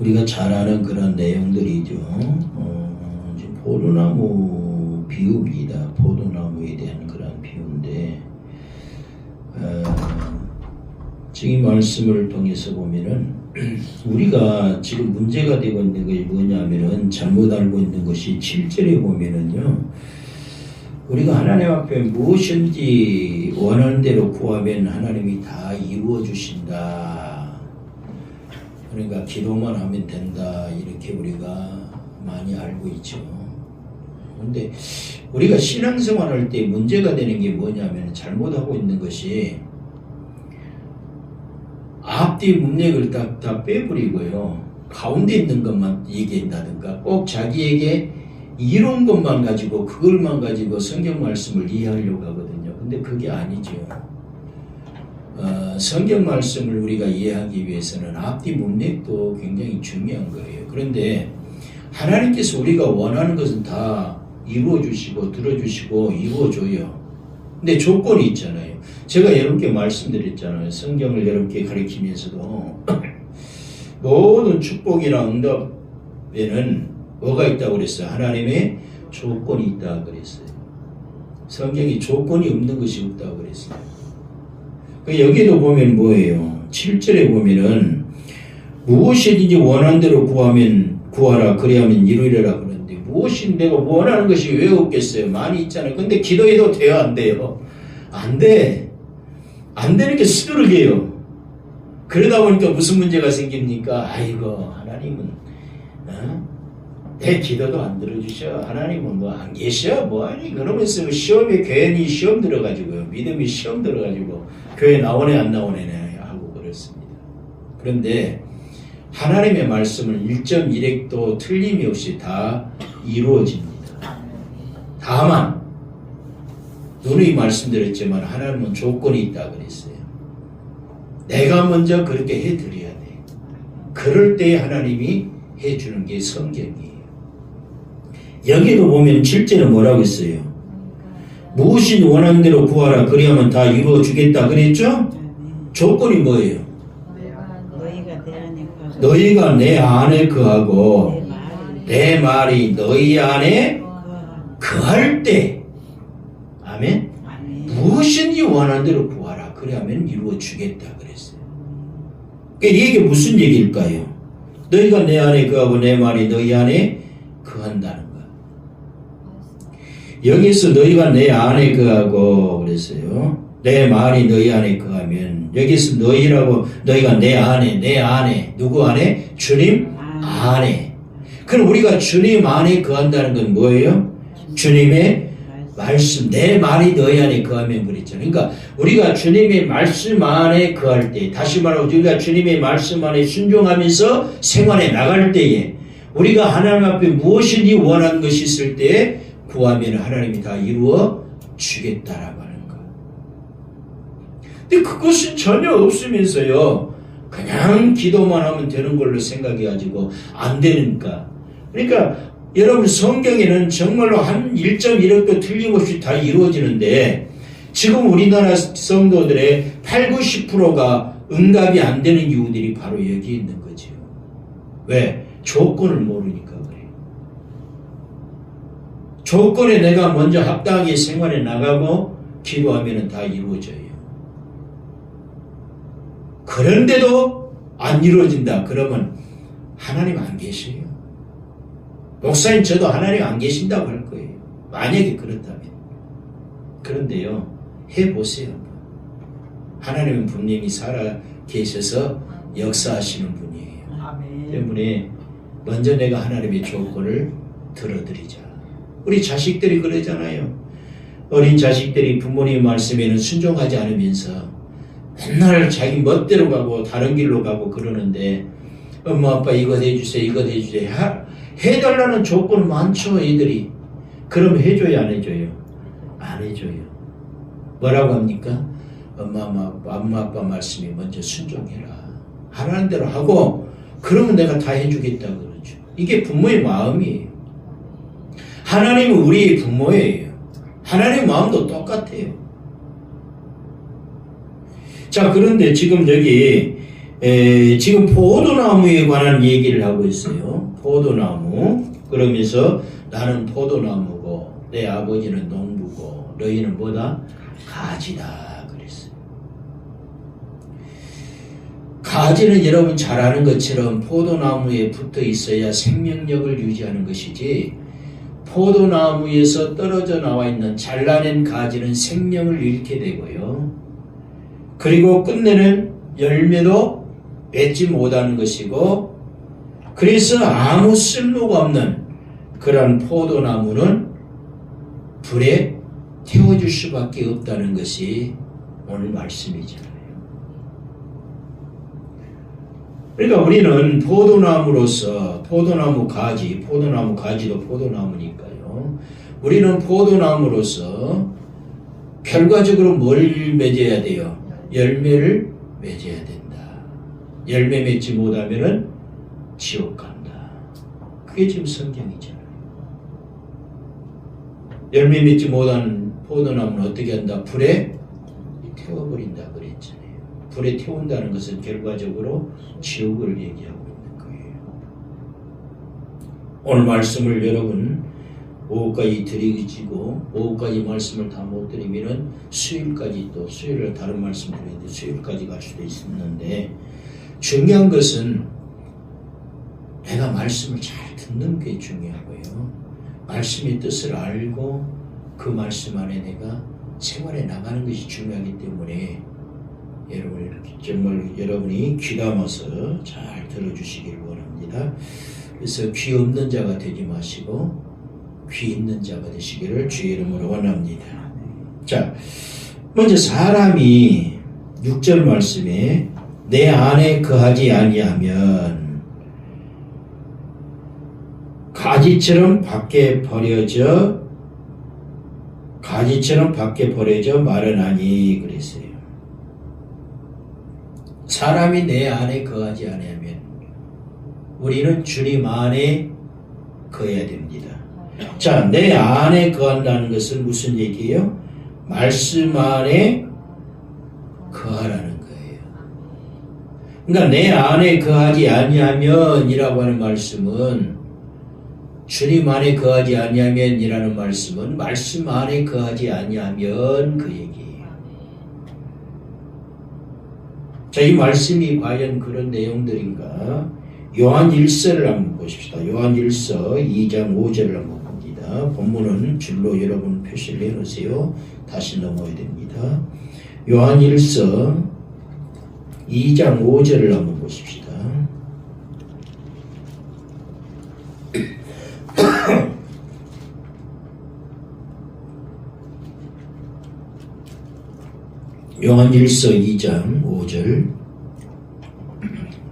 우리가 잘 아는 그런 내용들이죠. 이제 포도나무 비유입니다. 포도나무에 대한 그런 비유인데, 지금 이 말씀을 통해서 보면은 우리가 지금 문제가 되고 있는 것이 뭐냐면은 잘못 알고 있는 것이 7절에 보면은요, 우리가 하나님 앞에 무엇인지 원하는 대로 구하면 하나님이 다 이루어 주신다. 그러니까 기도만 하면 된다. 이렇게 우리가 많이 알고 있죠. 그런데 우리가 신앙생활 할 때 문제가 되는 게 뭐냐면 잘못하고 있는 것이 앞뒤 문맥을 다 빼버리고요. 가운데 있는 것만 얘기한다든가 꼭 자기에게 이런 것만 가지고 그걸만 가지고 성경 말씀을 이해하려고 하거든요. 근데 그게 아니죠. 성경 말씀을 우리가 이해하기 위해서는 앞뒤 문맥도 굉장히 중요한 거예요. 그런데 하나님께서 우리가 원하는 것은 다 이루어 주시고 들어주시고 이루어줘요. 근데 조건이 있잖아요. 제가 여러분께 말씀드렸잖아요. 성경을 여러분께 가르치면서도 모든 축복이나 응답에는 뭐가 있다고 그랬어요? 하나님의 조건이 있다고 그랬어요. 성경이 조건이 없는 것이 없다고 그랬어요. 여기도 보면 뭐예요? 7절에 보면은 무엇이든지 원하는 대로 구하라 그리하면 이루리라 그러는데 무엇이 내가 원하는 것이 왜 없겠어요? 많이 있잖아요. 근데 기도해도 돼요? 안 돼요? 안 돼. 안 되는 게 수두룩해요. 그러다 보니까 무슨 문제가 생깁니까? 아이고 하나님은 내 기도도 안 들어주셔. 하나님은 뭐 안 계셔? 뭐하니? 그러면서 시험에 괜히 시험 들어가지고요. 믿음이 시험 들어가지고 교회 나오네 안 나오네 하고 그렇습니다. 그런데 하나님의 말씀을 1.1핵도 틀림이 없이 다 이루어집니다. 다만 누누이 말씀드렸지만 하나님은 조건이 있다 그랬어요. 내가 먼저 그렇게 해드려야 돼. 그럴 때 하나님이 해주는 게 성경이에요. 여기도 보면 7절은 뭐라고 했어요? 무엇이든 원하는 대로 구하라 그리하면 다 이루어 주겠다 그랬죠? 조건이 뭐예요? 너희가 내 안에 거하고 내 말이 너희 안에 거할 때 아멘? 무엇인지 원하는 대로 구하라 그리하면 이루어 주겠다 그랬어요. 그러니까 이게 무슨 얘기일까요? 너희가 내 안에 거하고 내 말이 너희 안에 거한다는 거. 여기서 너희가 내 안에 거하고 그랬어요. 내 말이 너희 안에 거하면 여기서 너희라고 너희가 내 안에 누구 안에? 주님 안에. 그럼 우리가 주님 안에 거한다는 건 뭐예요? 주님의 말씀, 내 말이 너희 안에 거하면 그랬잖아요. 그러니까 우리가 주님의 말씀 안에 거할 때, 다시 말하고 우리가 주님의 말씀 안에 순종하면서 생활에 나갈 때에 우리가 하나님 앞에 무엇이든지 원하는 것이 있을 때 구하면 하나님이 다 이루어 주겠다라고 하는 거. 근데 그것은 전혀 없으면서요, 그냥 기도만 하면 되는 걸로 생각해가지고 안 되니까. 그러니까 여러분 성경에는 정말로 한 1.1억도 틀림없이 다 이루어지는데 지금 우리나라 성도들의 80~90%가 응답이 안 되는 이유들이 바로 여기 있는 거죠. 왜? 조건을 모르니까 그래요. 조건에 내가 먼저 합당하게 생활에 나가고 기도하면 다 이루어져요. 그런데도 안 이루어진다. 그러면 하나님 안 계셔요. 목사님 저도 하나님 안 계신다고 할 거예요. 만약에 그렇다면. 그런데요, 해보세요. 하나님은 분명히 살아 계셔서 역사하시는 분이에요. 아멘. 때문에 먼저 내가 하나님의 조건을 들어드리자. 우리 자식들이 그러잖아요. 어린 자식들이 부모님 말씀에는 순종하지 않으면서 맨날 자기 멋대로 가고 다른 길로 가고 그러는데 엄마 아빠 이것 해주세요 이것 해주세요 해달라는 조건 많죠. 애들이. 그럼 해줘요 안 해줘요? 안 해줘요. 뭐라고 합니까? 엄마 아빠 말씀에 먼저 순종해라. 하라는 대로 하고 그러면 내가 다 해주겠다 그러죠. 이게 부모의 마음이에요. 하나님은 우리의 부모예요. 하나님의 마음도 똑같아요. 자, 그런데 지금 여기 지금 포도나무에 관한 얘기를 하고 있어요. 포도나무. 그러면서 나는 포도나무고 내 아버지는 농부고 너희는 뭐다? 가지다 그랬어요. 가지는 여러분 잘 아는 것처럼 포도나무에 붙어 있어야 생명력을 유지하는 것이지, 포도나무에서 떨어져 나와 있는 잘라낸 가지는 생명을 잃게 되고요. 그리고 끝내는 열매도 맺지 못하는 것이고, 그래서 아무 쓸모가 없는 그런 포도나무는 불에 태워줄 수밖에 없다는 것이 오늘 말씀이잖아요. 그러니까 우리는 포도나무로서, 포도나무 가지도 포도나무니까요. 우리는 포도나무로서 결과적으로 뭘 맺어야 돼요? 열매를 맺어야 된다. 열매 맺지 못하면은 지옥 간다. 그게 지금 성경이잖아요. 열매 맺지 못한 포도나무는 어떻게 한다? 불에 태워버린다 그랬잖아요. 불에 태운다는 것은 결과적으로 지옥을 얘기하고 있는 거예요. 오늘 말씀을 여러분 오후까지 드리고, 오후까지 말씀을 다 못 드리면은 수요일까지, 또 수요일에 다른 말씀 드리는데 수요일까지 갈 수도 있었는데, 중요한 것은 내가 말씀을 잘 듣는 게 중요하고요. 말씀의 뜻을 알고 그 말씀 안에 내가 생활해 나가는 것이 중요하기 때문에 여러분 정말 여러분이 귀담아서 잘 들어주시길 원합니다. 그래서 귀 없는 자가 되지 마시고 귀 있는 자가 되시기를 주의 이름으로 원합니다. 자, 먼저 사람이 6절 말씀에 내 안에 거하지 아니하면 가지처럼 밖에 버려져 마르나니 그랬어요. 사람이 내 안에 거하지 아니하면 우리는 주님 안에 거해야 됩니다. 자, 내 안에 거한다는 것은 무슨 얘기예요? 말씀 안에 거하라는 거예요. 그러니까 내 안에 거하지 아니하면 이라고 하는 말씀은, 주님 안에 거하지 아니하면 이라는 말씀은 말씀 안에 거하지 아니하면 그 얘기예요. 자, 이 말씀이 과연 그런 내용들인가? 요한 1서를 한번 보십시다. 요한 1서 2장 5절을 한번 봅니다. 본문은 줄로 여러분 표시를 해놓으세요. 다시 넘어야 됩니다. 요한 1서 2장 5절을 한번 보십시다. 요한 1서 2장 5절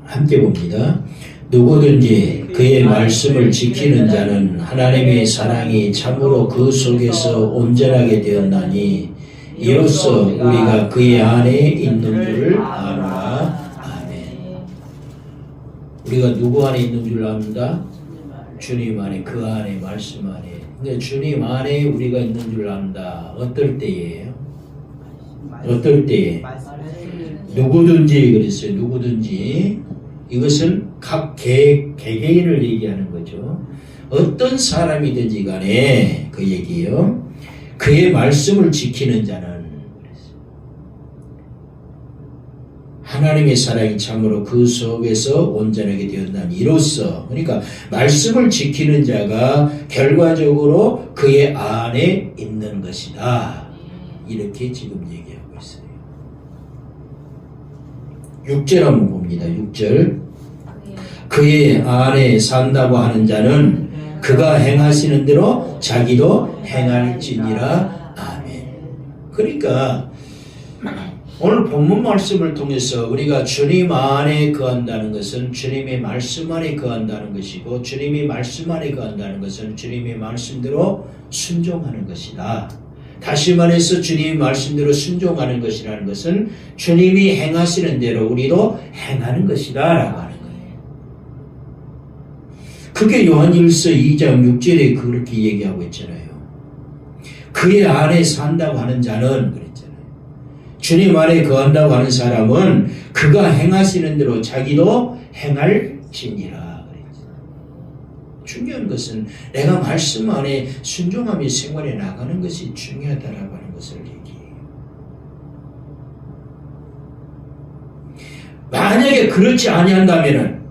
함께 봅니다. 누구든지 그의 말씀을 지키는 자는 하나님의 사랑이 참으로 그 속에서 온전하게 되었나니 이로써 우리가 그의 안에 있는 줄 아노라. 아멘. 우리가 누구 안에 있는 줄 압니다? 주님 안에, 그 안에, 말씀 안에. 근데 주님 안에 우리가 있는 줄 안다. 어떨 때예요? 어떨 때에? 누구든지 그랬어요. 누구든지. 이것은 각 개개인을 얘기하는 거죠. 어떤 사람이든지 간에 그 얘기예요. 그의 말씀을 지키는 자는 하나님의 사랑이 참으로 그 속에서 온전하게 되었나니 이로써, 그러니까 말씀을 지키는 자가 결과적으로 그의 안에 있는 것이다. 이렇게 지금 얘기하고 있어요. 6절 한번 봅니다. 6절. 그의 안에 산다고 하는 자는 그가 행하시는 대로 자기도 행할지니라. 아멘. 그러니까 오늘 본문 말씀을 통해서 우리가 주님 안에 거한다는 것은 주님의 말씀 안에 거한다는 것이고, 주님의 말씀 안에 거한다는 것은 주님의 말씀대로 순종하는 것이다. 다시 말해서 주님의 말씀대로 순종하는 것이라는 것은 주님이 행하시는 대로 우리도 행하는 것이다 라고 하는 거예요. 그게 요한 1서 2장 6절에 그렇게 얘기하고 있잖아요. 그의 안에 산다고 하는 자는 그랬잖아요. 주님 안에 거한다고 하는 사람은 그가 행하시는 대로 자기도 행할지니라. 중요한 것은 내가 말씀 안에 순종하며 생활해 나가는 것이 중요하다라고 하는 것을 얘기해요. 만약에 그렇지 아니한다면은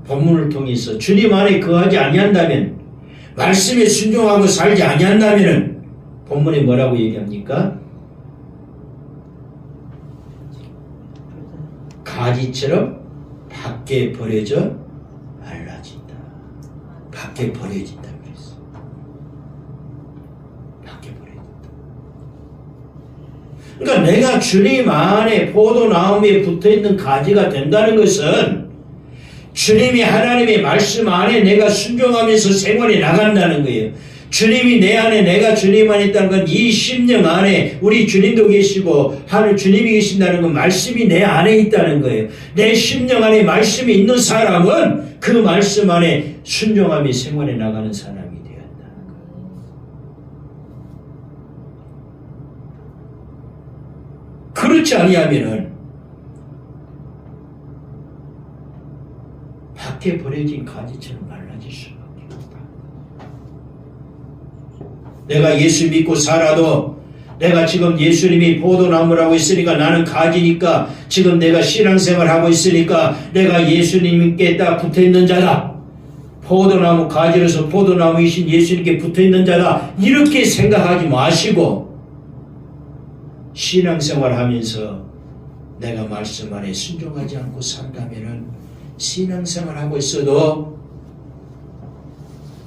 본문을 통해서 주님 안에 거하지 아니한다면 말씀에 순종하고 살지 아니한다면은 본문에 뭐라고 얘기합니까? 가지처럼 밖에 버려져 말라진다. 밖에 버려진다 그랬어. 밖에 버려진다. 그러니까 내가 주님 안에 포도나무에 붙어있는 가지가 된다는 것은 주님이 하나님의 말씀 안에 내가 순종하면서 생활해 나간다는 거예요. 주님이 내 안에 내가 주님 안에 있다는 건 이 심령 안에 우리 주님도 계시고 하늘 주님이 계신다는 건 말씀이 내 안에 있다는 거예요. 내 심령 안에 말씀이 있는 사람은 그 말씀 안에 순종하며 생활해 나가는 사람이 되어야 한다는 거예요. 그렇지 아니하면은 밖에 버려진 가지처럼 말라질 수밖에 없다. 내가 예수 믿고 살아도 내가 지금 예수님이 포도나무라고 있으니까 나는 가지니까 지금 내가 신앙생활하고 있으니까 내가 예수님께 딱 붙어있는 자다. 포도나무 가지로서 포도나무이신 예수님께 붙어있는 자다. 이렇게 생각하지 마시고 신앙생활하면서 내가 말씀 안에 순종하지 않고 산다면은 신앙생활하고 있어도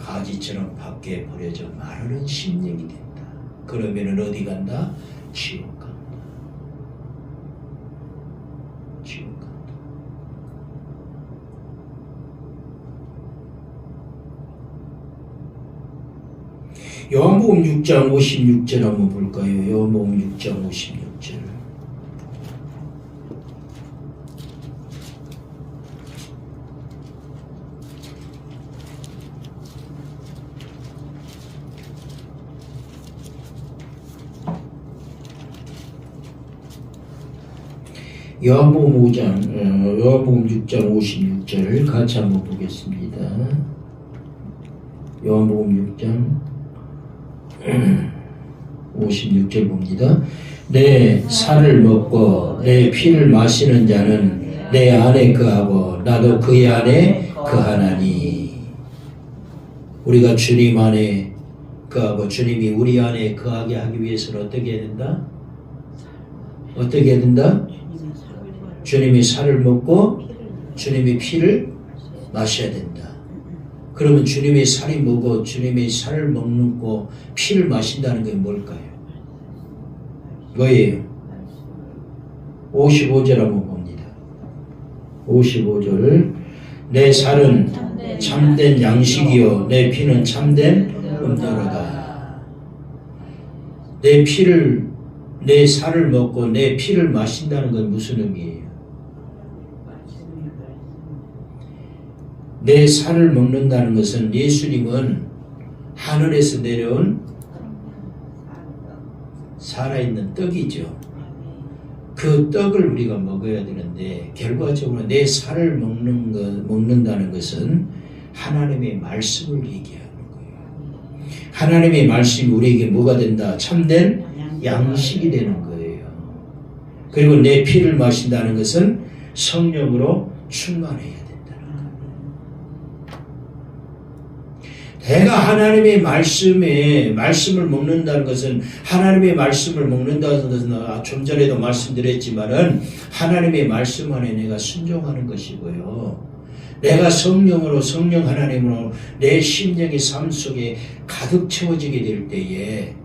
가지처럼 밖에 버려져 마르는 심령이 된다. 그러면은 어디 간다? 지옥 간다. 지옥 간다. 요한복음 6장 56절 한번 볼까요? 요한복음 6장 56절. 요한복음 6장 56절을 같이 한번 보겠습니다. 요한복음 6장 56절 봅니다. 내 살을 먹고 내 피를 마시는 자는 내 안에 거하고 나도 그의 안에 거하나니. 우리가 주님 안에 거하고 주님이 우리 안에 거하게 하기 위해서는 어떻게 해야 된다? 어떻게 해야 된다? 주님이 살을 먹고 주님의 피를 마셔야 된다. 그러면 주님의 살이 뭐고 주님의 살을 먹는 거 피를 마신다는 게 뭘까요? 뭐예요? 55절 한번 봅니다. 55절. 내 살은 참된 양식이요 내 피는 참된 음료로다. 내 살을 먹고 내 피를 마신다는 건 무슨 의미예요? 내 살을 먹는다는 것은 예수님은 하늘에서 내려온 살아있는 떡이죠. 그 떡을 우리가 먹어야 되는데 결과적으로 내 살을 먹는다는 것은 하나님의 말씀을 얘기하는 거예요. 하나님의 말씀이 우리에게 뭐가 된다? 참된 양식이 되는 거예요. 그리고 내 피를 마신다는 것은 성령으로 충만해야 된다는 거예요. 내가 하나님의 말씀을 먹는다는 것은 하나님의 말씀을 먹는다는 것은 좀 전에도 말씀드렸지만은 하나님의 말씀 안에 내가 순종하는 것이고요. 내가 성령 하나님으로 내 심령의 삶 속에 가득 채워지게 될 때에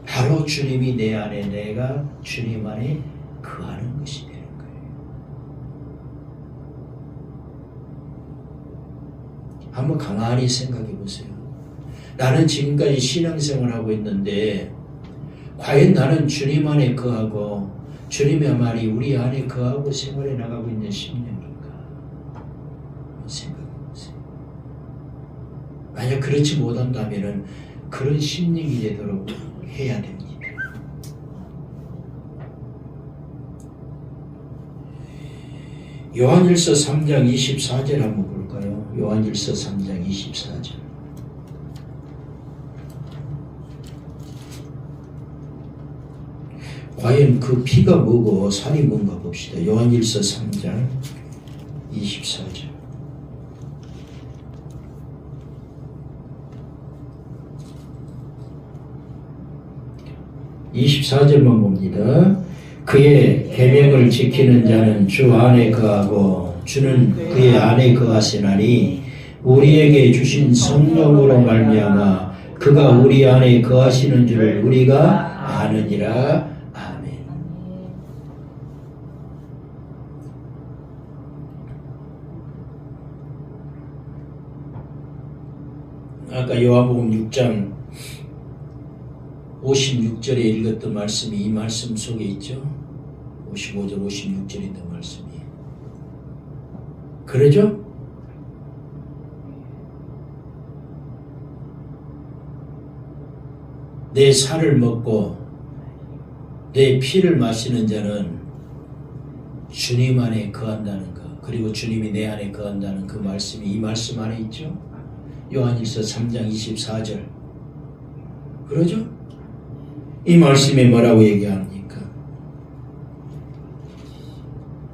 바로 주님이 내 안에 내가 주님 안에 거하는 것이 되는 거예요. 한번 가만히 생각해 보세요. 나는 지금까지 신앙생활을 하고 있는데 과연 나는 주님 안에 거하고 주님의 말이 우리 안에 거하고 생활해 나가고 있는 심령인가? 생각해 보세요. 만약 그렇지 못한다면 그런 심령이 되도록 해야 됩니다. 요한일서 3장 24절 한번 볼까요? 요한일서 3장 24절. 과연 그 피가 뭐고 살이 뭔가 봅시다. 요한일서 3장 24절. (24절만) 봅니다. 그의 계명을 지키는 자는 주 안에 거하고 주는 그의 안에 거하시나니 우리에게 주신 성령으로 말미암아 그가 우리 안에 거하시는 줄을 우리가 아느니라. 아멘. 아까 요한복음 6장 56절에 읽었던 말씀이 이 말씀 속에 있죠. 55절 56절에 있는 말씀이. 그러죠? 내 살을 먹고 내 피를 마시는 자는 주님 안에 거한다는 것, 그리고 주님이 내 안에 거한다는 그 말씀이 이 말씀 안에 있죠. 요한일서 3장 24절. 그러죠? 이 말씀에 뭐라고 얘기합니까?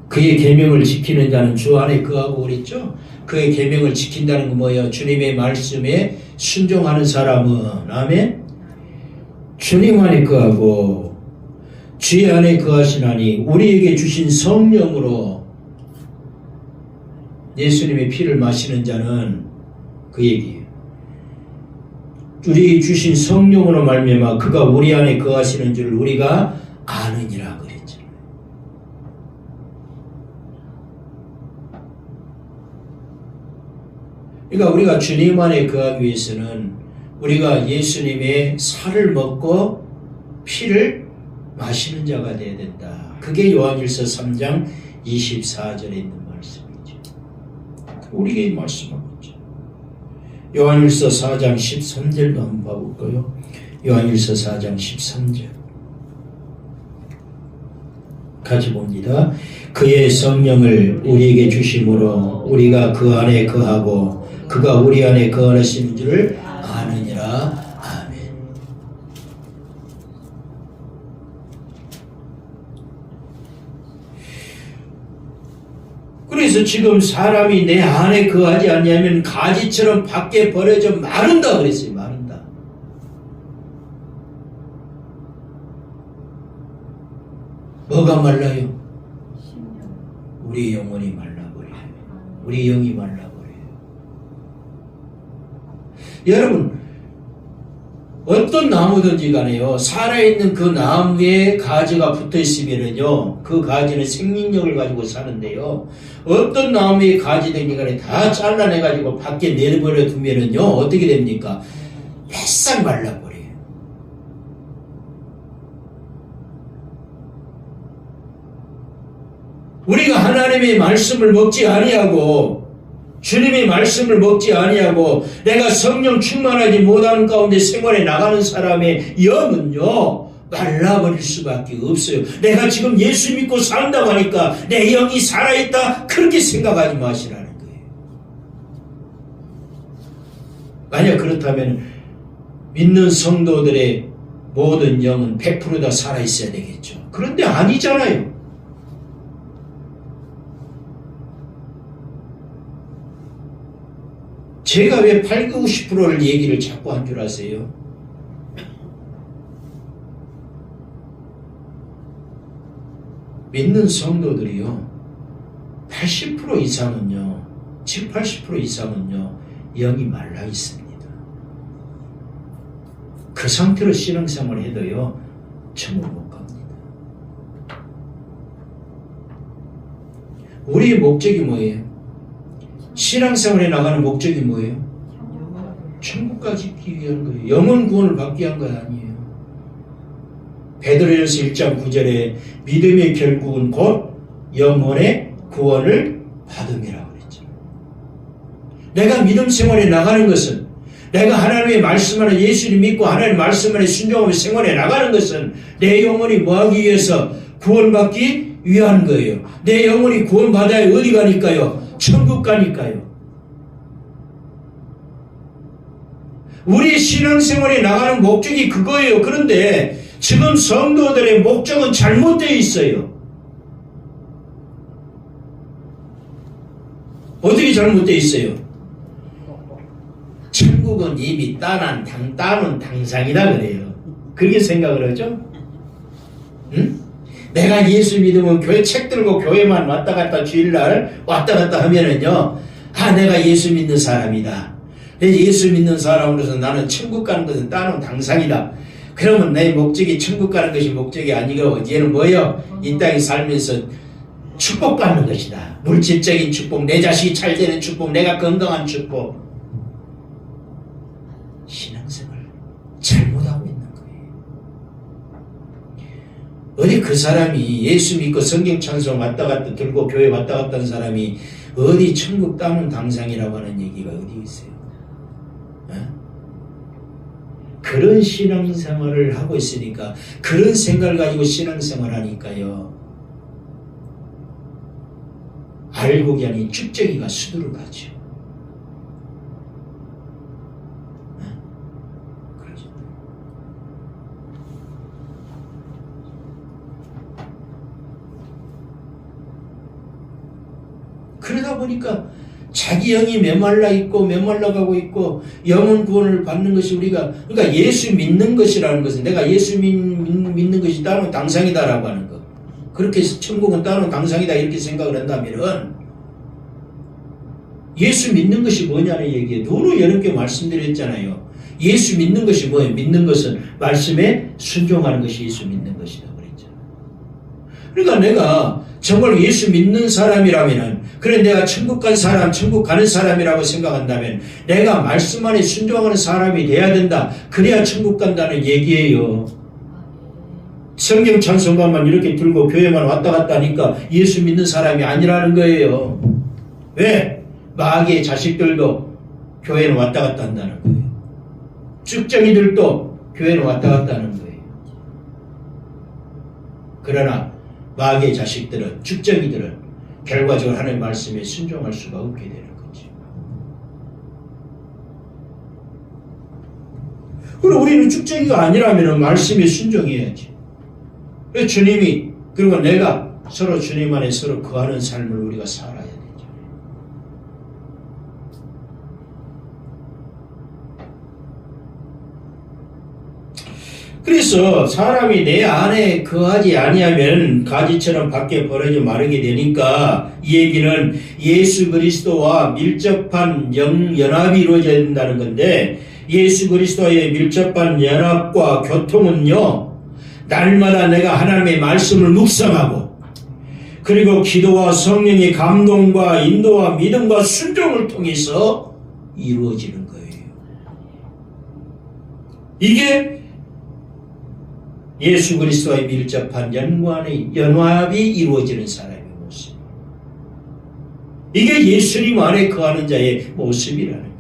그의 계명을 지키는 자는 주 안에 거하고 그랬죠? 그의 계명을 지킨다는 건 뭐예요? 주님의 말씀에 순종하는 사람은, 아멘? 주님 안에 거하고 주 안에 거하시나니 우리에게 주신 성령으로 예수님의 피를 마시는 자는 그 얘기예요. 우리에게 주신 성령으로 말미암아 그가 우리 안에 거하시는 줄 우리가 아느니라 그랬잖아요. 그러니까 우리가 주님 안에 거하기 위해서는 우리가 예수님의 살을 먹고 피를 마시는 자가 되어야 된다. 그게 요한일서 3장 24절에 있는 말씀이죠. 우리에게 말씀하고 있죠. 요한일서 4장 13절도 한번 봐볼까요? 요한일서 4장 13절 같이 봅니다. 그의 성령을 우리에게 주심으로 우리가 그 안에 거하고 그가 우리 안에 거하시는 줄을 아느니라. 아멘. 그래서 지금 사람이 내 안에 거하지 않냐면 가지처럼 밖에 버려져 마른다 그랬어요. 마른다. 뭐가 말라요? 우리 영혼이 말라버려요. 우리 영이 말라버려요. 여러분, 어떤 나무든지 간에요, 살아있는 그 나무에 가지가 붙어 있으면은요, 그 가지는 생명력을 가지고 사는데요, 어떤 나무의 가지든지 간에 다 잘라내가지고 밖에 내버려 두면은요, 어떻게 됩니까? 바싹 말라버려요. 우리가 하나님의 말씀을 먹지 아니하고 주님의 말씀을 먹지 아니하고 내가 성령 충만하지 못하는 가운데 생활에 나가는 사람의 영은요 말라버릴 수밖에 없어요. 내가 지금 예수 믿고 산다고 하니까 내 영이 살아있다 그렇게 생각하지 마시라는 거예요. 만약 그렇다면 믿는 성도들의 모든 영은 100% 다 살아있어야 되겠죠. 그런데 아니잖아요. 제가 왜 8, 90%를 얘기를 자꾸 한 줄 아세요? 믿는 성도들이요, 80% 이상은요, 7, 80% 이상은요, 영이 말라 있습니다. 그 상태로 신앙생활을 해도요, 천국 못 갑니다. 우리의 목적이 뭐예요? 신앙생활에 나가는 목적이 뭐예요? 천국까지 가기 위한 거예요. 영혼 구원을 받기 위한 거 아니에요. 베드로전서 1장 9절에 믿음의 결국은 곧 영혼의 구원을 받음이라고 그랬죠. 내가 믿음 생활에 나가는 것은, 내가 하나님의 말씀 안에 예수님 믿고 하나님의 말씀 안에 순종하며 생활에 나가는 것은 내 영혼이 뭐하기 위해서? 구원받기 위한 거예요. 내 영혼이 구원받아야 어디 가니까요? 천국 가니까요. 우리 신앙생활에 나가는 목적이 그거예요. 그런데 지금 성도들의 목적은 잘못되어 있어요. 어떻게 잘못되어 있어요? 천국은 이미 따는 당상이다 그래요. 그렇게 생각을 하죠? 응? 내가 예수 믿으면 교회 책 들고 교회만 왔다 갔다 주일날 왔다 갔다 하면은요, 내가 예수 믿는 사람이다. 예수 믿는 사람으로서 나는 천국 가는 것은 따는 당상이다. 그러면 내 목적이 천국 가는 것이 목적이 아니고 얘는 뭐예요? 이 땅에 살면서 축복받는 것이다. 물질적인 축복, 내 자식이 잘 되는 축복, 내가 건강한 축복. 신앙생활 잘못하고 있는 거예요. 어디 그 사람이 예수 믿고 성경 찬송 왔다 갔다 들고 교회 왔다 갔다 한 사람이 어디 천국 따는 당상이라고 하는 얘기가 어디 있어요? 그런 신앙생활을 하고 있으니까, 그런 생각을 가지고 신앙생활을 하니까요, 알곡이 아닌 쭉정이가 수두를 가죠. 그러죠. 그러다 보니까 자기 영이 메말라 있고 메말라가고 있고 영혼 구원을 받는 것이 그러니까 예수 믿는 것이라는 것은 내가 예수 믿는 것이 따로 당상이다라고 하는 거. 그렇게 해서 천국은 따로 당상이다 이렇게 생각을 한다면은 예수 믿는 것이 뭐냐는 얘기에 너무 여러 개 말씀드렸잖아요. 예수 믿는 것이 뭐예요? 믿는 것은 말씀에 순종하는 것이 예수 믿는 것이다 그랬잖아요. 그러니까 내가 정말 예수 믿는 사람이라면은, 그래 내가 천국 간 사람, 천국 가는 사람이라고 생각한다면 내가 말씀 안에 순종하는 사람이 돼야 된다. 그래야 천국 간다는 얘기예요. 성경 찬송가만 이렇게 들고 교회만 왔다 갔다 하니까 예수 믿는 사람이 아니라는 거예요. 왜? 마귀의 자식들도 교회는 왔다 갔다 한다는 거예요. 쭉정이들도 교회는 왔다 갔다 하는 거예요. 그러나 마귀의 자식들은, 쭉정이들은 결과적으로 하나님의 말씀에 순종할 수가 없게 되는 거죠. 그리고 우리는 쭉정이가 아니라면 말씀에 순종해야지. 주님이, 그리고 내가 서로 주님 안에 서로 거하는 삶을 우리가 살아야 되죠. 그래서 사람이 내 안에 거하지 아니하면 가지처럼 밖에 벌어져 마르게 되니까, 이 얘기는 예수 그리스도와 밀접한 연합이 이루어져야 된다는 건데, 예수 그리스도와의 밀접한 연합과 교통은요, 날마다 내가 하나님의 말씀을 묵상하고, 그리고 기도와 성령의 감동과 인도와 믿음과 순종을 통해서 이루어지는 거예요. 이게 예수 그리스도와의 밀접한 연합이 이루어지는 사람의 모습. 이게 예수님 안에 거하는 자의 모습이라는 거예요.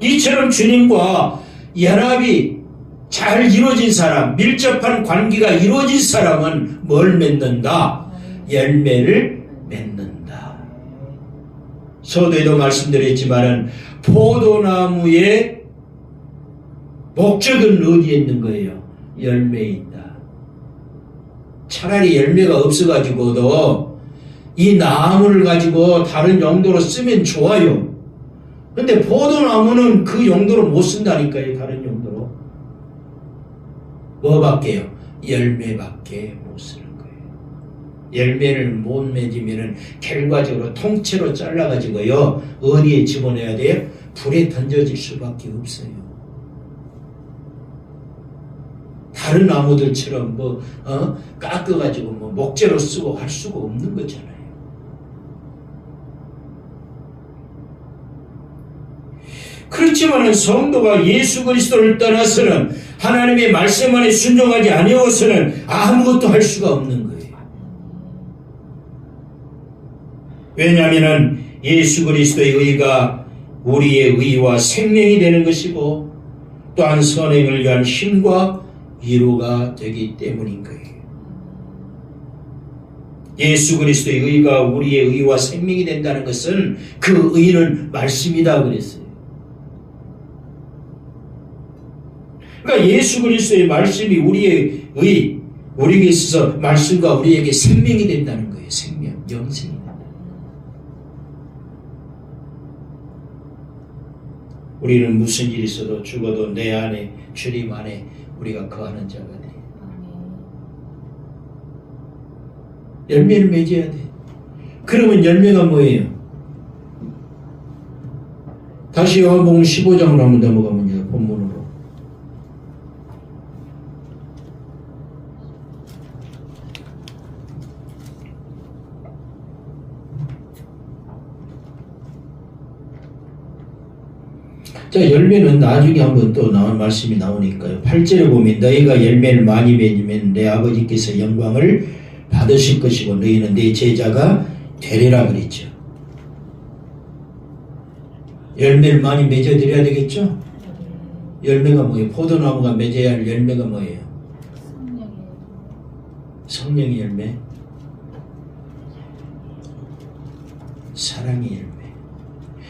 이처럼 주님과 연합이 잘 이루어진 사람, 밀접한 관계가 이루어진 사람은 뭘 맺는다? 열매를 맺는다. 서두에도 말씀드렸지만은 포도나무의 목적은 어디에 있는 거예요? 열매에 있다. 차라리 열매가 없어가지고도 이 나무를 가지고 다른 용도로 쓰면 좋아요. 근데 포도나무는 그 용도로 못 쓴다니까요. 다른 용도로. 뭐밖에요? 열매밖에 못 쓰는 거예요. 열매를 못 맺으면 결과적으로 통째로 잘라가지고요, 어디에 집어넣어야 돼요? 불에 던져질 수밖에 없어요. 다른 나무들처럼 깎아가지고 목재로 쓰고 할 수가 없는 거잖아요. 그렇지만은 성도가 예수 그리스도를 떠나서는, 하나님의 말씀 안에 순종하지 아니하고서는 아무것도 할 수가 없는 거예요. 왜냐하면 예수 그리스도의 의가 우리의 의와 생명이 되는 것이고, 또한 선행을 위한 힘과 위로가 되기 때문인 거예요. 예수 그리스도의 의가 우리의 의와 생명이 된다는 것은 그 의는 말씀이다 그랬어요. 그러니까 예수 그리스도의 말씀이 우리의 의, 우리에게 있어서 말씀과 우리에게 생명이 된다는 거예요. 생명, 영생이 된다. 우리는 무슨 일이 있어도 죽어도 내 안에, 주님 안에 우리가 거하는 자가 돼. 열매를 맺어야 돼. 그러면 열매가 뭐예요? 다시 요한복음 15장으로 한번 넘어가면요. 본문으로. 자, 열매는 나중에 한번 또 나온 말씀이 나오니까요. 8절에 보면 너희가 열매를 많이 맺으면 내 아버지께서 영광을 받으실 것이고 너희는 내 제자가 되리라 그랬죠. 열매를 많이 맺어드려야 되겠죠? 열매가 뭐예요? 포도나무가 맺어야 할 열매가 뭐예요? 성령의 열매. 사랑의 열매.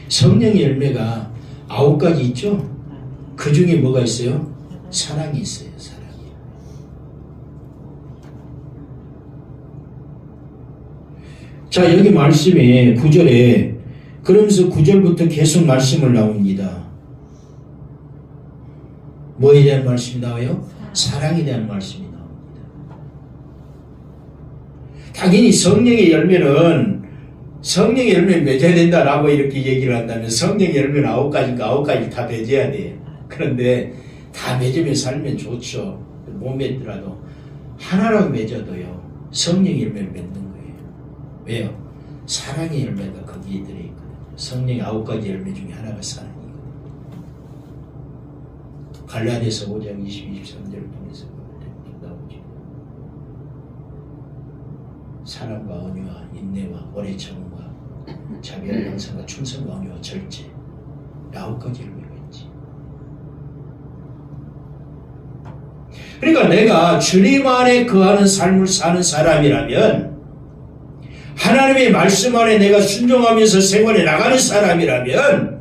성령의 열매가 9가지 있죠? 그 중에 뭐가 있어요? 사랑이 있어요. 사랑이. 자, 여기 말씀에 9절에 그러면서 9절부터 계속 말씀을 나옵니다. 뭐에 대한 말씀이 나와요? 사랑에 대한 말씀이 나옵니다. 당연히 성령의 열매는 성령의 열매를 맺어야 된다라고 이렇게 얘기를 한다면 성령의 열매는 9가지인가 9가지 다 맺어야 돼요. 그런데 다 맺으며 살면 좋죠. 못 맺더라도 하나라도 맺어도요. 성령의 열매를 맺는 거예요. 왜요? 사랑의 열매가 거기에 들어있거든요. 성령의 9가지 열매 중에 하나가 사랑이거든요. 갈라디아서 5장 20, 23절을 통해서 나오죠. 사랑과 언유와 인내와 오래 참음과 자비와 양선과 충성과 언유와 절제 9가지 열매가 있지. 그러니까 내가 주님 안에 거하는 삶을 사는 사람이라면 하나님의 말씀 안에 내가 순종하면서 생활해 나가는 사람이라면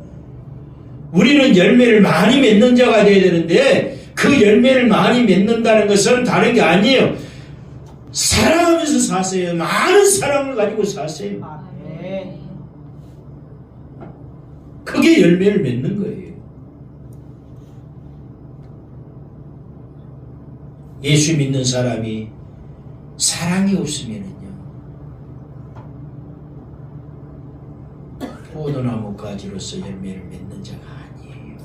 우리는 열매를 많이 맺는 자가 되어야 되는데 그 열매를 많이 맺는다는 것은 다른 게 아니에요. 사랑하면서 사세요. 많은 사랑을 가지고 사세요. 그게 열매를 맺는 거예요. 예수 믿는 사람이 사랑이 없으면은요 포도나무 가지로서 열매를 맺는 자가 아니에요.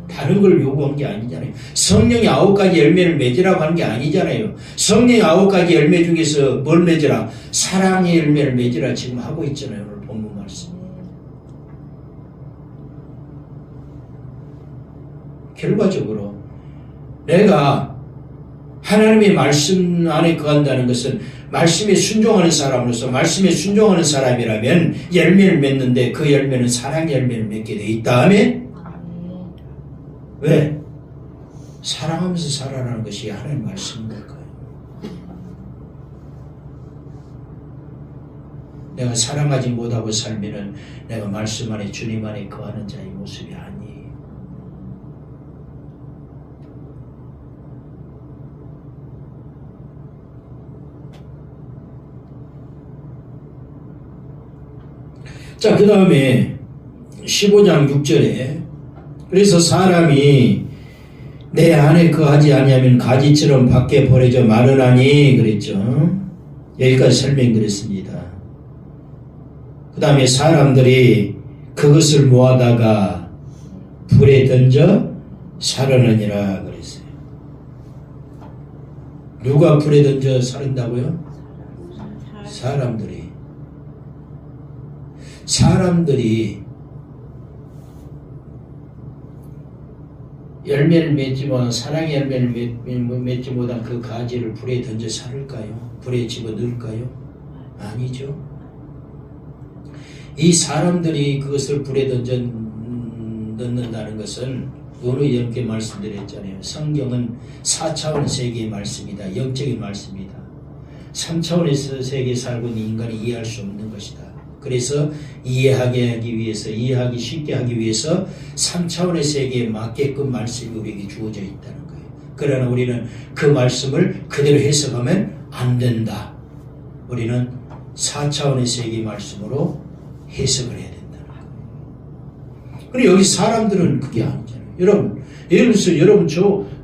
다른 걸 요구한 게 아니잖아요. 성령이 9가지 열매를 맺으라고 하는 게 아니잖아요. 성령의 9가지 열매 중에서 뭘 맺으라? 사랑의 열매를 맺으라 지금 하고 있잖아요. 오늘 본문 말씀. 결과적으로 내가 하나님의 말씀 안에 거한다는 것은 말씀에 순종하는 사람으로서 말씀에 순종하는 사람이라면 열매를 맺는데 그 열매는 사랑의 열매를 맺게 돼 있다음에 왜? 사랑하면서 살아라는 것이 하나님의 말씀인 걸까요? 내가 사랑하지 못하고 살면은 내가 말씀 안에 주님 안에 거하는 자의 모습이 아니에요. 자, 그 다음에 15장 6절에 그래서 사람이 내 안에 거하지 아니하면 가지처럼 밖에 버려져 마르나니 그랬죠. 여기까지 설명드렸습니다. 그 다음에 사람들이 그것을 모아다가 불에 던져 사르느니라 그랬어요. 누가 불에 던져 사른다고요? 사람들이 열매를 맺지 못한 사랑의 열매를 맺지 못한 그 가지를 불에 던져 사를까요? 불에 집어넣을까요? 아니죠. 이 사람들이 그것을 불에 던져 넣는다는 것은 오늘 이렇게 말씀드렸잖아요. 성경은 4차원 세계의 말씀이다. 영적인 말씀이다. 3차원에서 세계에 살고 있는 인간이 이해할 수 없는 것이다. 그래서 이해하기 쉽게 하기 위해서 3차원의 세계에 맞게끔 말씀이 우리에게 주어져 있다는 거예요. 그러나 우리는 그 말씀을 그대로 해석하면 안 된다. 우리는 4차원의 세계의 말씀으로 해석을 해야 된다는 거예요. 그런데 여기 사람들은 그게 아니잖아요. 여러분, 예를 들어서 여러분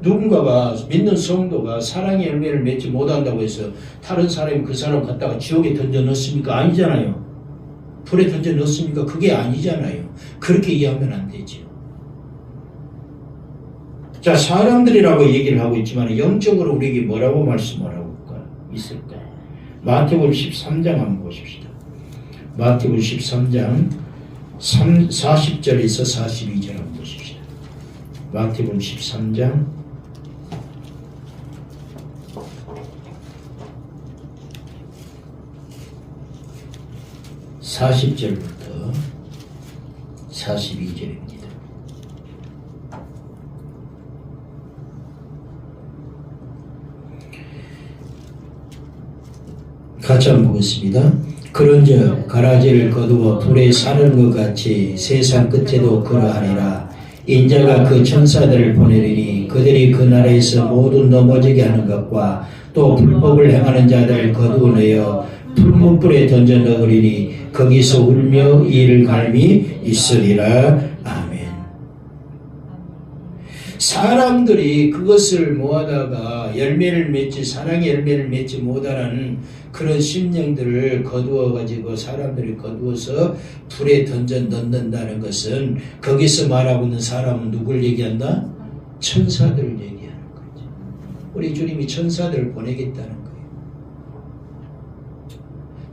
누군가가 믿는 성도가 사랑의 열매를 맺지 못한다고 해서 다른 사람이 그 사람 갖다가 지옥에 던져 넣습니까? 아니잖아요. 불에 던져 넣습니까? 그게 아니잖아요. 그렇게 이해하면 안 되죠. 자, 사람들이라고 얘기를 하고 있지만 영적으로 우리에게 뭐라고 말씀을 하고 있을까? 마태복음 13장 한번 보십시다. 마태복음 13장 40절에서 42절 한번 보십시다. 마태복음 13장 40절부터 42절입니다. 같이 한번 보겠습니다. 그런즉 가라지를 거두어 불에 사르는 것 같이 세상 끝에도 그러하리라. 인자가 그 천사들을 보내리니 그들이 그 나라에서 모두 넘어지게 하는 것과 또 불법을 행하는 자들을 거두어내어 풀무불에 던져 넣으리니 거기서 울며 이를 갈미 있으리라. 아멘. 사람들이 그것을 모아다가 열매를 맺지 사랑의 열매를 맺지 못하는 그런 심령들을 거두어가지고 사람들이 거두어서 불에 던져 넣는다는 것은 거기서 말하고 있는 사람은 누굴 얘기한다? 천사들을 얘기하는 거죠. 우리 주님이 천사들을 보내겠다는 거예요.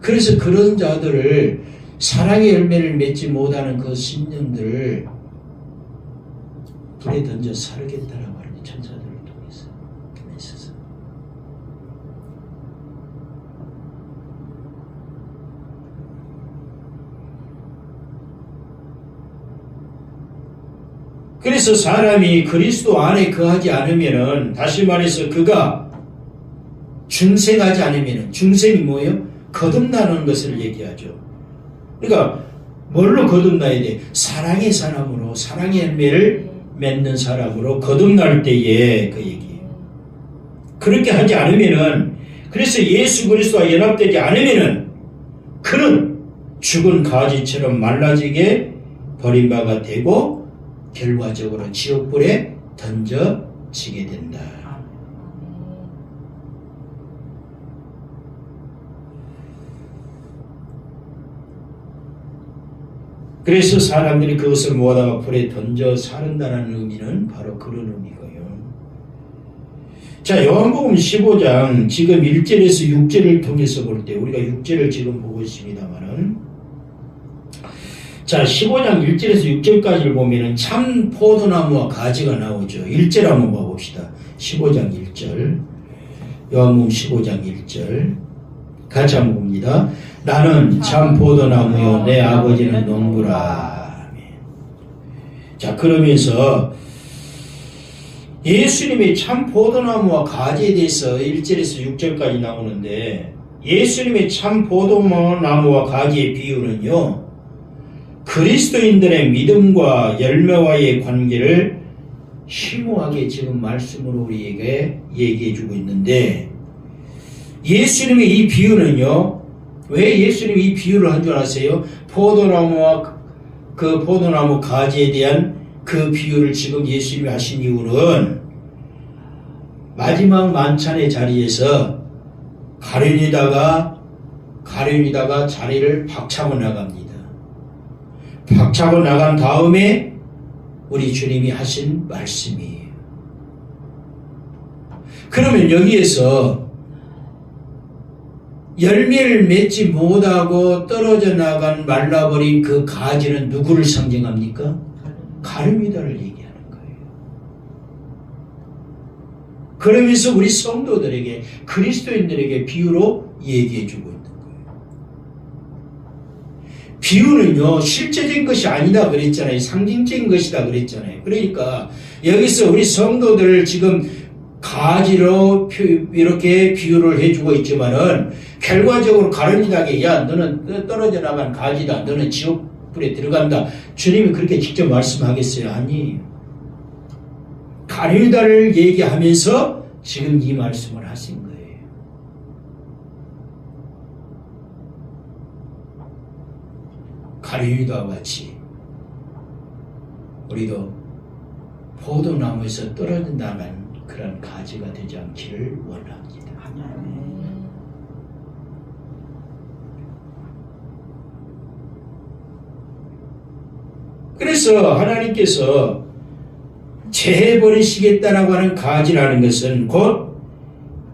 그래서 그런 자들을 사랑의 열매를 맺지 못하는 그 심령들을 불에 던져 살겠다라고 하는 천사들을 통해서 있어서. 그래서 사람이 그리스도 안에 거하지 않으면은, 다시 말해서 그가 중생하지 않으면은, 중생이 뭐예요? 거듭나는 것을 얘기하죠. 그러니까 뭘로 거듭나야 돼? 사랑의 사람으로, 사랑의 열매를 맺는 사람으로 거듭날 때에 그 얘기예요. 그렇게 하지 않으면은, 그래서 예수 그리스도와 연합되지 않으면은 그는 죽은 가지처럼 말라지게 버림바가 되고 결과적으로 지옥불에 던져지게 된다. 그래서 사람들이 그것을 모아다가 불에 던져 사른다는 의미는 바로 그런 의미고요. 자, 요한복음 15장 지금 1절에서 6절을 통해서 볼 때, 우리가 6절을 지금 보고 있습니다만은, 자, 15장 1절에서 6절까지를 보면은 참 포도나무와 가지가 나오죠. 1절 한번 봐봅시다. 15장 1절. 요한복음 15장 1절. 같이 한번 봅니다. 나는 참 포도나무요 내 아버지는 농부라. 자, 그러면서 예수님의 참 포도나무와 가지에 대해서 1절에서 6절까지 나오는데, 예수님의 참 포도나무와 가지의 비유는요, 그리스도인들의 믿음과 열매와의 관계를 심오하게 지금 말씀으로 우리에게 얘기해주고 있는데, 예수님의 이 비유는요, 왜 예수님이 이 비유를 한 줄 아세요? 포도나무와 그 포도나무 가지에 대한 그 비유를 지금 예수님이 하신 이유는 마지막 만찬의 자리에서 가룟유다가 자리를 박차고 나갑니다. 박차고 나간 다음에 우리 주님이 하신 말씀이에요. 그러면 여기에서 열매를 맺지 못하고 떨어져 나간 말라버린 그 가지는 누구를 상징합니까? 가룟유다를 얘기하는 거예요. 그러면서 우리 성도들에게, 그리스도인들에게 비유로 얘기해주고 있는 거예요. 비유는요, 실제적인 것이 아니다 그랬잖아요. 상징적인 것이다 그랬잖아요. 그러니까 여기서 우리 성도들 지금 가지로 이렇게 비유를 해주고 있지만은 결과적으로 가르치다게 야 너는 떨어져 나간 가지다. 너는 지옥불에 들어간다. 주님이 그렇게 직접 말씀하겠어요? 아니. 가르치다를 얘기하면서 지금 이 말씀을 하신 거예요. 가르치다와 같이 우리도 포도나무에서 떨어져 나간 그런 가지가 되지 않기를 원합니다. 그래서 하나님께서 제해버리시겠다라고 하는 가지라는 것은 곧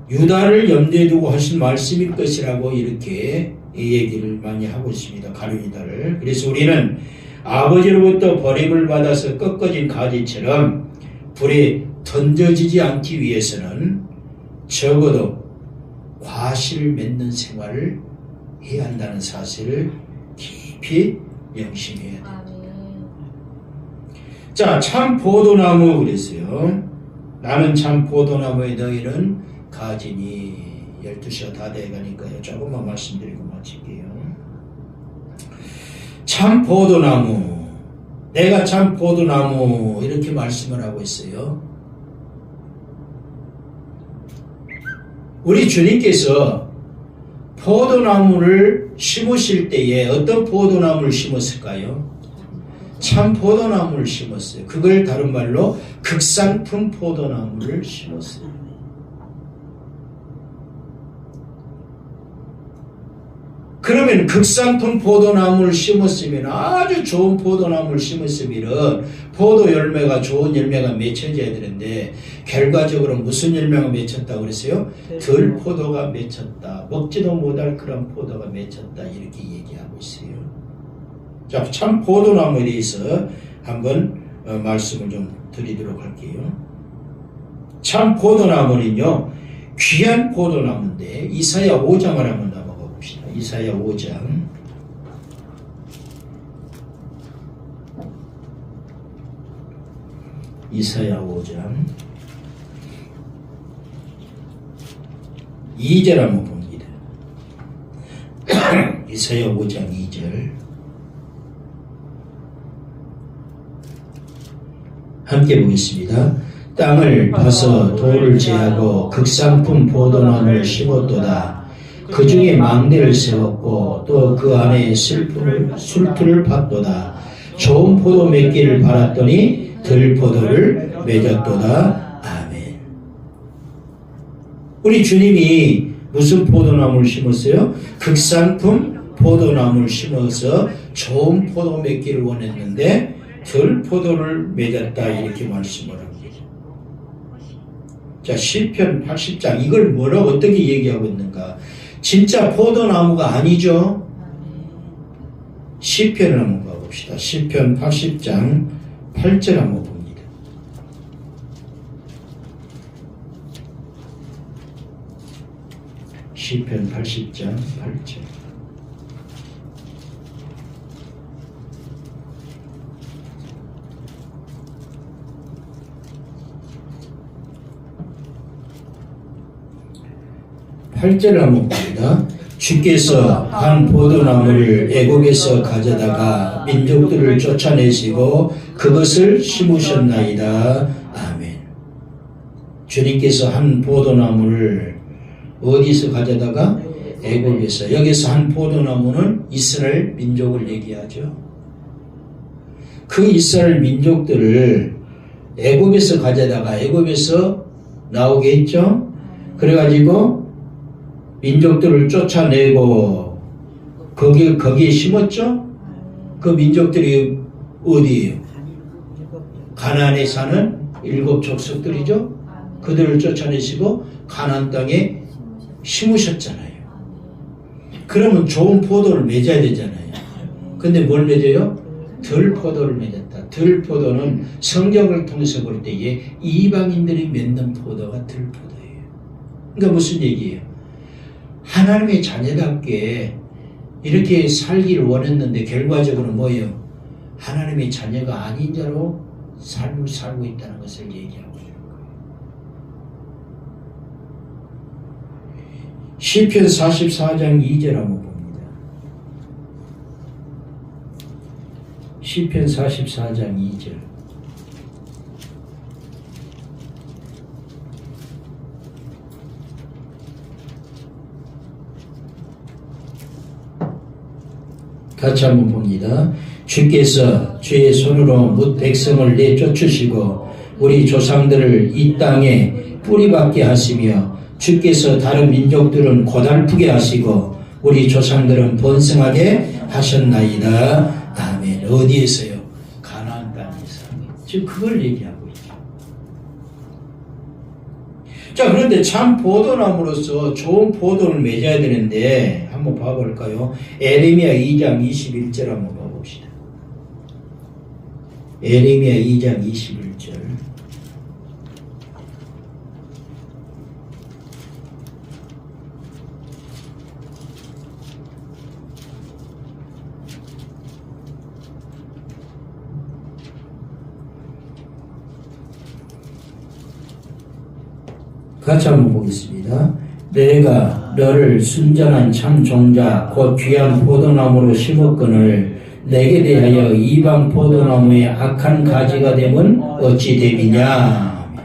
유다를 염두에 두고 하신 말씀일 것이라고 이렇게 이 얘기를 많이 하고 있습니다. 가룟 유다를. 그래서 우리는 아버지로부터 버림을 받아서 꺾어진 가지처럼 불에 던져지지 않기 위해서는 적어도 과실을 맺는 생활을 해야 한다는 사실을 깊이 명심해야 됩니다. 자, 참 포도나무 그랬어요. 나는 참 포도나무에 너희는 가지니. 12시가 다 돼가니까요. 조금만 말씀드리고 마칠게요. 참 포도나무. 내가 참 포도나무. 이렇게 말씀을 하고 있어요. 우리 주님께서 포도나무를 심으실 때에 어떤 포도나무를 심었을까요? 참 포도나무를 심었어요. 그걸 다른 말로 극상품 포도나무를 심었어요. 그러면 극상품 포도나무를 심었으면 아주 좋은 포도나무를 심었으면 포도 열매가 좋은 열매가 맺혀져야 되는데 결과적으로 무슨 열매가 맺혔다고 그랬어요? 덜 포도가 맺혔다. 먹지도 못할 그런 포도가 맺혔다. 이렇게 얘기하고 있어요. 자, 참 포도나무에 대해서 한번 말씀을 좀 드리도록 할게요. 참 포도나무는요, 귀한 포도나무인데 이사야 5장을 한번 넘어가 봅시다. 이사야 5장. 이사야 5장 2절 한번 봅니다. 이사야 5장 2절 함께 보겠습니다. 땅을 파서 돌을 제하고 극상품 포도나무를 심었도다. 그 중에 망대를 세웠고 또 그 안에 술틀을 팠도다. 좋은 포도 맺기를 바랐더니 들포도를 맺었도다. 아멘. 우리 주님이 무슨 포도나무를 심었어요? 극상품 포도나무를 심어서 좋은 포도 맺기를 원했는데 덜 포도를 맺었다. 이렇게 말씀을 합니다. 자, 시편 80장 이걸 뭐라고 어떻게 얘기하고 있는가? 진짜 포도나무가 아니죠? 시편을 한번 가봅시다. 시편 80장 8절 한번 봅니다. 시편 80장 8절. (8절을) 한번 봅니다. 주께서 한 포도나무를 애국에서 가져다가 민족들을 쫓아내시고 그것을 심으셨나이다. 아멘. 주님께서 한 포도나무를 어디서 가져다가? 애국에서. 여기서 한 포도나무는 이스라엘 민족을 얘기하죠. 그 이스라엘 민족들을 애국에서 가져다가 애국에서 나오게 했죠. 그래가지고 민족들을 쫓아내고 거기에 심었죠? 그 민족들이 어디예요? 가나안에 사는 7 족속들이죠? 그들을 쫓아내시고 가나안 땅에 심으셨잖아요. 그러면 좋은 포도를 맺어야 되잖아요. 근데 뭘 맺어요? 덜 포도를 맺었다. 덜 포도는 성경을 통해서 볼 때에 이방인들이 맺는 포도가 덜 포도예요. 그러니까 무슨 얘기예요? 하나님의 자녀답게 이렇게 살기를 원했는데 결과적으로 뭐예요? 하나님의 자녀가 아닌 자로 삶을 살고 있다는 것을 얘기하고 있는 거예요. 시편 44장 2절 한번 봅니다. 시편 44장 2절. 같이 한번 봅니다. 주께서 주의 손으로 뭇 백성을 내쫓으시고 우리 조상들을 이 땅에 뿌리박게 하시며 주께서 다른 민족들은 고달프게 하시고 우리 조상들은 번성하게 하셨나이다. 아멘. 어디에서요? 가나안 땅에서. 지금 그걸 얘기하고 있죠. 자, 그런데 참 포도나무로서 좋은 포도를 맺어야 되는데 한번 봐볼까요? 에레미야 2장 21절 한번 봐봅시다. 에레미야 2장 21절. 같이 한번 보겠습니다. 내가 너를 순전한 참 종자 곧 귀한 포도나무로 심었거늘 내게 대하여 이방 포도나무의 악한 가지가 되면 어찌 됨이냐.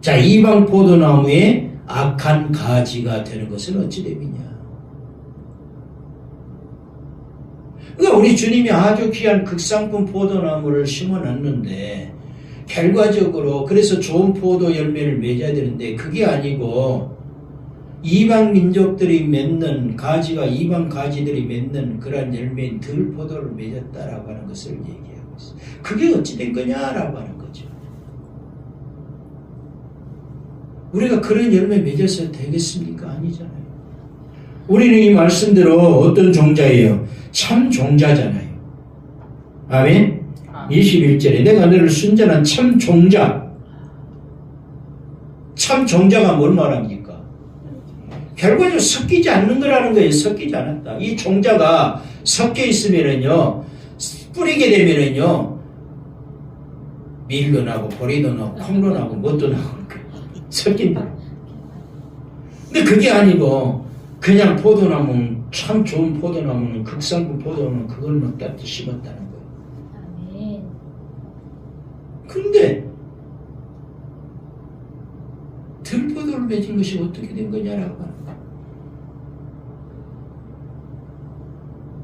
자, 이방 포도나무의 악한 가지가 되는 것은 어찌 됨이냐. 그러니까 우리 주님이 아주 귀한 극상품 포도나무를 심어놨는데 결과적으로 그래서 좋은 포도 열매를 맺어야 되는데 그게 아니고 이방 민족들이 맺는 가지가 이방 가지들이 맺는 그런 열매인 들포도를 맺었다라고 하는 것을 얘기하고 있어요. 그게 어찌 된 거냐라고 하는 거죠. 우리가 그런 열매 맺어서 되겠습니까? 아니잖아요. 우리는 이 말씀대로 어떤 종자예요? 참 종자잖아요. 아멘? 21절에 내가 너를 순전한 참 종자. 참 종자가 뭘 말합니까? 결과적으로 섞이지 않는 거라는 거예요. 섞이지 않았다. 이 종자가 섞여 있으면은요, 뿌리게 되면은요, 밀도 나고, 보리도 나고, 콩도 나고, 뭣도 나고, 섞인다. 근데 그게 아니고, 그냥 포도나무, 참 좋은 포도나무는, 극상품 포도나무는 그걸만 딱 심었다는 거예요. 근데 들포도를 맺은 것이 어떻게 된 거냐라고 하는 거예요.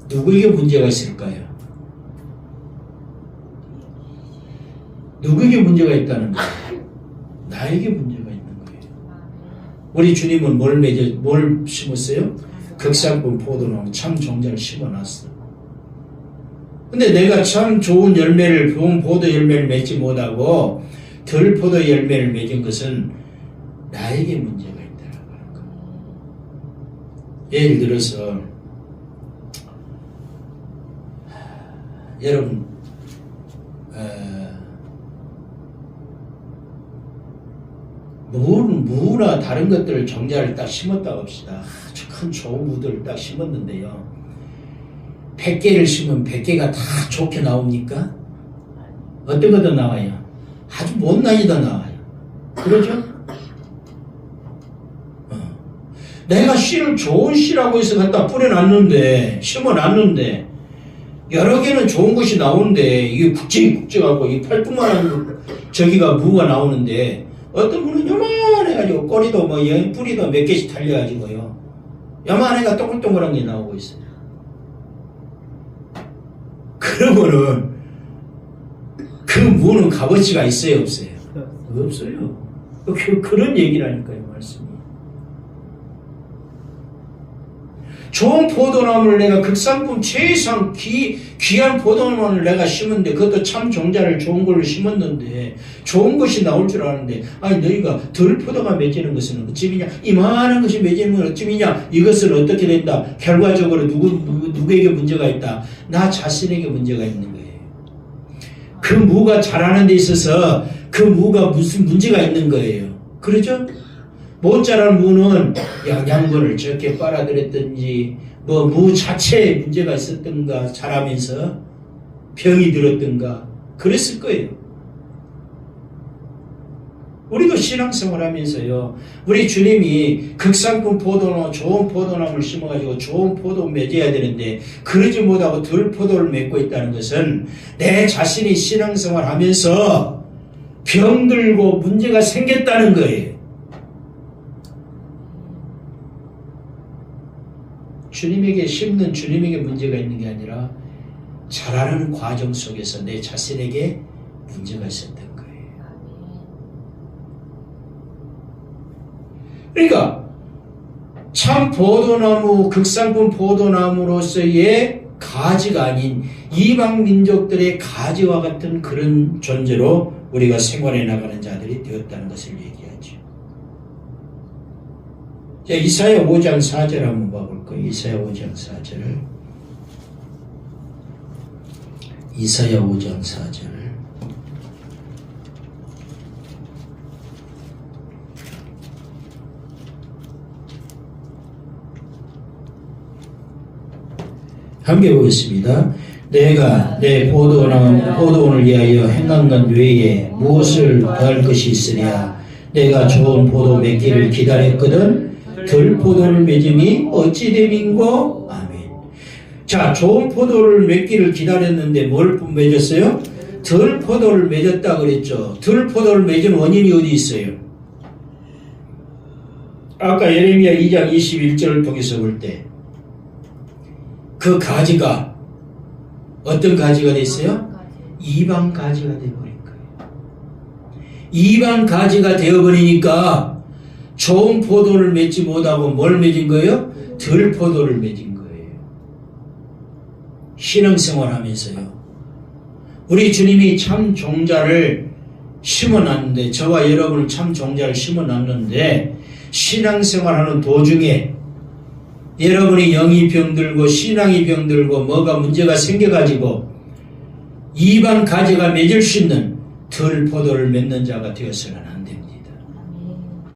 누구에게 문제가 있을까요? 누구에게 문제가 있다는 거예요? 나에게 문제가 있는 거예요. 우리 주님은 뭘 심었어요? 극상품 포도나무 참 종자를 심어놨어. 근데 내가 참 좋은 열매를, 좋은 포도 열매를 맺지 못하고 덜 포도 열매를 맺은 것은 나에게 문제가 있다라고 하는 거예요. 예를 들어서 여러분 무나 다른 것들을 종자를 딱 심었다고 합시다. 아주 큰 좋은 무들을 딱 심었는데요. 100개를 심으면 100개가 다 좋게 나옵니까? 어떤 것도 나와요? 아주 못난이 더 나와요. 그러죠? 내가 씨를 좋은 씨라고 해서 갖다 뿌려놨는데, 심어놨는데, 여러 개는 좋은 것이 나오는데, 이게 굵직굵직하고, 이 팔뚝만한 저기가 무가 나오는데, 어떤 분은 요만해가지고, 꼬리도 뭐, 뿌리도 몇 개씩 달려가지고요. 요만해가 동글동글한 게 나오고 있어요. 그러면은 그 무는 값어치가 있어요, 없어요? 없어요. 그런 얘기라니까요, 말씀이. 좋은 포도나무를 내가 극상품 최상 귀한 포도나무를 내가 심었는데 그것도 참 종자를 좋은 걸로 심었는데 좋은 것이 나올 줄 아는데 아니 너희가 덜 포도가 맺히는 것은 어찌미냐 이만한 것이 맺히는 건 어찌미냐 이것은 어떻게 된다 결과적으로 누구에게 문제가 있다 나 자신에게 문제가 있는 거예요. 그 무가 자라는 데 있어서 그 무가 무슨 문제가 있는 거예요. 그렇죠? 못 자란 무는 영양분을 적게 빨아들였든지 뭐 무 자체에 문제가 있었던가 자라면서 병이 들었던가 그랬을 거예요. 우리도 신앙생활하면서요. 우리 주님이 극상품 포도나무, 좋은 포도나무를 심어가지고 좋은 포도 맺어야 되는데 그러지 못하고 덜 포도를 맺고 있다는 것은 내 자신이 신앙생활하면서 병들고 문제가 생겼다는 거예요. 주님에게 심는 주님에게 문제가 있는 게 아니라 자라는 과정 속에서 내 자신에게 문제가 있었던 거예요. 그러니까 참 포도나무, 극상품 포도나무로서의 가지가 아닌 이방 민족들의 가지와 같은 그런 존재로 우리가 생활해 나가는 자들이 되었다는 것을 얘기하죠. 자, 이사야 5장 4절 한번 봐볼까요? 이사야 5장 4절을. 이사야 5장 4절. 함께 보겠습니다. 내가 내 포도원을 위하여 행한 것 외에 무엇을 더할 것이 있으랴. 내가 좋은 포도 맺기를 기다렸거든 덜 포도를 맺음이 어찌 됨인고. 아멘. 자, 좋은 포도를 맺기를 기다렸는데 뭘 맺었어요? 덜 포도를 맺었다 그랬죠. 덜 포도를 맺은 원인이 어디 있어요? 아까 예레미야 2장 21절을 통해서 볼 때 그 가지가 어떤 가지가 됐어요? 이방 가지가 되어버린 거예요. 이방 가지가 되어버리니까 좋은 포도를 맺지 못하고 뭘 맺은 거예요? 덜 포도를 맺은 거예요. 신앙생활 하면서요. 우리 주님이 참 종자를 심어놨는데, 저와 여러분은 참 종자를 심어놨는데, 신앙생활하는 도중에 여러분이 영이 병들고 신앙이 병들고 뭐가 문제가 생겨가지고 이방 가지가 맺을 수 있는 덜 포도를 맺는 자가 되어서는 안 됩니다.